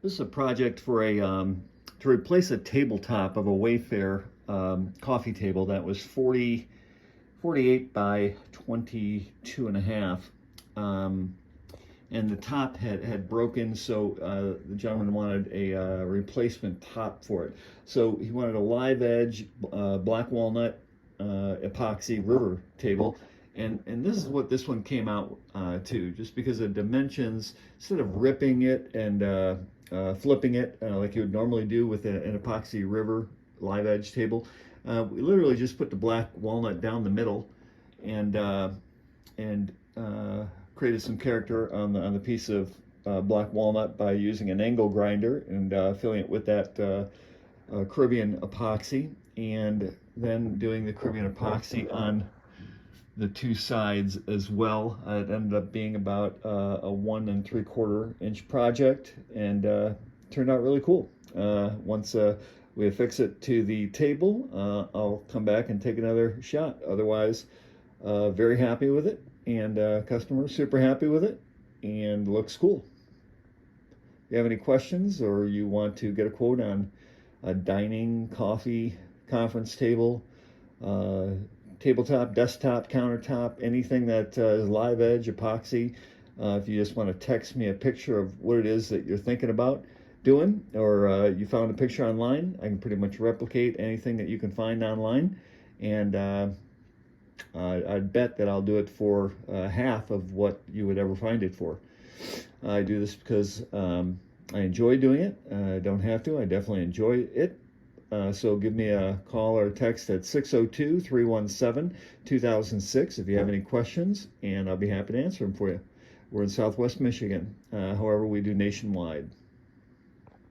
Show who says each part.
Speaker 1: This is a project for a to replace a tabletop of a WayFair coffee table that was 48 by 22 and a half. And the top had broken, so the gentleman wanted a replacement top for it. So he wanted a LiveEdge Black Walnut Epoxy River table. And this is what this one came out to, just because of dimensions. Instead of ripping it and flipping it like you would normally do with an epoxy river LiveEdge table, we literally just put the black walnut down the middle and created some character on the piece of black walnut by using an angle grinder and filling it with that Caribbean epoxy, and then doing the Caribbean epoxy on the two sides as well. It ended up being about a 1 3/4 inch project, and turned out really cool. Once we affix it to the table, I'll come back and take another shot. Otherwise, very happy with it, and customer super happy with it, and looks cool. If you have any questions, or you want to get a quote on a dining, coffee, conference table, tabletop, desktop, countertop, anything that is LiveEdge epoxy, if you just want to text me a picture of what it is that you're thinking about doing, or you found a picture online, I can pretty much replicate anything that you can find online, and I'd bet that I'll do it for half of what you would ever find it for. I do this because I enjoy doing it. I don't have to. I definitely enjoy it. So give me a call or a text at 602-317-2006 if you have any questions, and I'll be happy to answer them for you. We're in Southwest Michigan. However, we do nationwide.